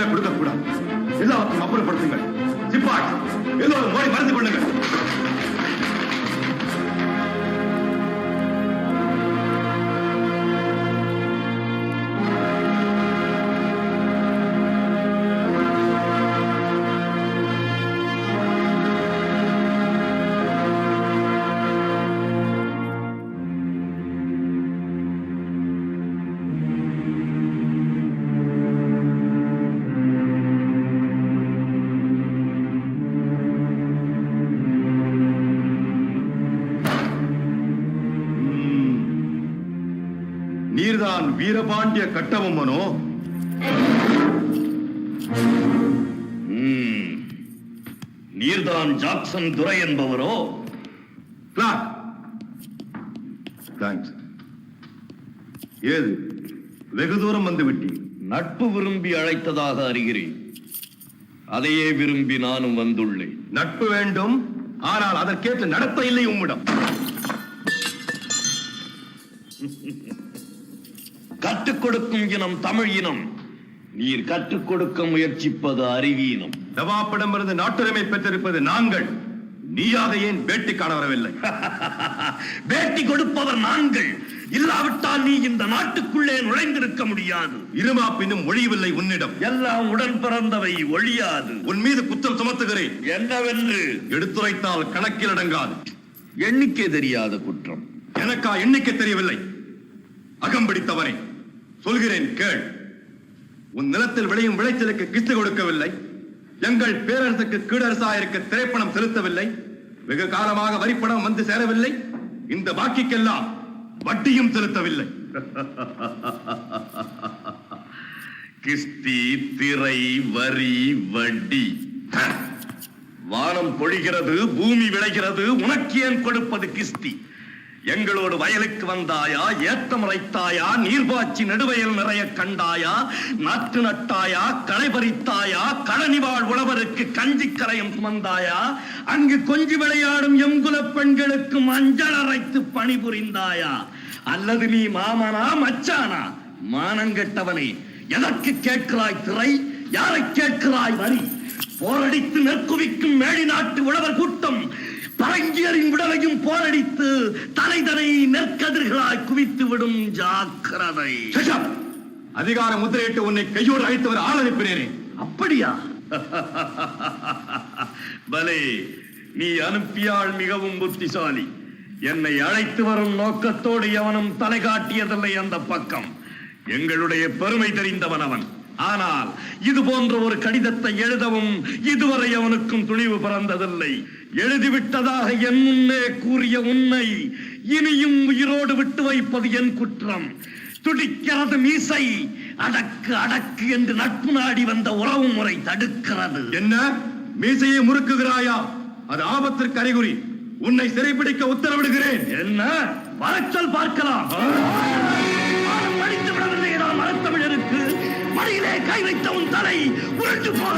எதுவுமே கொடுக்க கூடாது. எல்லாத்தையும் அப்புறப்படுத்துங்கள். சிப்பாய் எல்லோரும் ஓடி மறைந்து கொள்ளுங்கள். நீர்தான் வீரபாண்டிய கட்டபொம்மனோ? நீர்தான் ஜாக்சன் துரை என்பவரோ? ஏது வெகு தூரம் வந்து விட்டீர். நட்பு விரும்பி அழைத்ததாக அறிகிறேன். அதையே விரும்பி நானும் வந்துள்ளேன். நட்பு வேண்டும், ஆனால் அதற்கேற்ற நடத்த இல்லை உம்மிடம். கற்றுக் கொடுக்கும் இனம் தமிழ் இனம். நீர் கற்றுக் கொடுக்க முயற்சிப்பது அறிவீனம். நவாப்பிடமிருந்து நாட்டுரிமை பெற்றிருப்பது நாங்கள். நீயாக ஏன் பேட்டி காண வரவில்லை? பேட்டி கொடுப்பவர் நாங்கள். இல்லாவிட்டால் நீ இந்த நாட்டுக்குள்ளே நுழைந்திருக்க முடியாது. இருமாப்பினும் ஒழியவில்லை உன்னிடம். எல்லாம் உடன் பிறந்தவை, ஒழியாது. உன் மீது குற்றம் சுமத்துகிறேன். என்னவென்று எடுத்துரைத்தால் கணக்கில் அடங்காது. எண்ணிக்கை தெரியாத குற்றம். எனக்கா எண்ணிக்கை தெரியவில்லை? அகம்பிடித்தவனே, சொல்கிறேன் கேள். உன் நிலத்தில் விளையும் விளைச்சலுக்கு கிஸ்து கொடுக்கவில்லை. எங்கள் பேரரசுக்கு கீழரசாயிருக்க திரைப்பணம் செலுத்தவில்லை. வெகு காலமாக வரிப்பணம் வந்து சேரவில்லை. இந்த பாக்கிக்கெல்லாம் வட்டியும் செலுத்தவில்லை. கிஸ்தி, திரை, வரி, வட்டி. வானம் பொழிகிறது, பூமி விளைகிறது, உனக்கு ஏன் கொடுப்பது கிஸ்தி? எங்களோடு வயலுக்கு வந்தாயா? ஏத்தம் இறைத்தாயா? நீர்பாய்ச்சி நெடுவயல் நிறைய கண்டாயா? நாற்று நட்டாயா? களை பறித்தாயா? களனிவாழ் உழவருக்கு கஞ்சி கரையும் சுமந்தாயா? அங்கு கொஞ்சி விளையாடும் எங்குல பெண்களுக்கு மஞ்சள் அரைத்து பணிபுரிந்தாயா? அல்லது நீ மாமனா மச்சானா? மானங்கெட்டவனே, எதற்கு கேட்கிறாய் திரை? யாரை கேட்கிறாய் வரி? போரடித்து நெற்குவிக்கும் மேடி நாட்டு உழவர் கூட்டம் பரங்கியரின் விடலையும் போரடித்து தலைதனை நெற்கதிர்களாய் குவித்து விடும். ஜாக்கிரதை. அதிகார முத்திரையிட்டு உன்னை கையோடு அழைத்தவர் ஆள் அனுப்பினேனே. அப்படியா? பலே, நீ அனுப்பியால் மிகவும் புத்திசாலி. என்னை அழைத்து வரும் நோக்கத்தோடு எவனும் தலை காட்டியதில்லை அந்த பக்கம். எங்களுடைய பெருமை தெரிந்தவன் அவன். ஆனால் இது போன்ற ஒரு கடிதத்தை எழுதவும் இதுவரை அவனுக்கும் துணிவு பிறந்ததில்லை. எழுதிவிட்டதாக என் முன்னே கூறிய உன்னை இனியும் உயிரோடு விட்டு வைப்பது என் குற்றம். துடிக்கிறது மீசை. அடக்கு அடக்கு என்று நட்பு நாடி வந்த உறவு முறை தடுக்கிறது. என்ன மீசையை முறுக்குகிறாயா? அது ஆபத்திற்கு அறிகுறி. உன்னை சிறைப்பிடிக்க உத்தரவிடுகிறேன். என்ன வரச்சல் பார்க்கலாம். படித்து விடவில்லை நான் மரத்தமிழருக்கு. மடியிலே கை வைத்த உன் தலை உருண்டு போன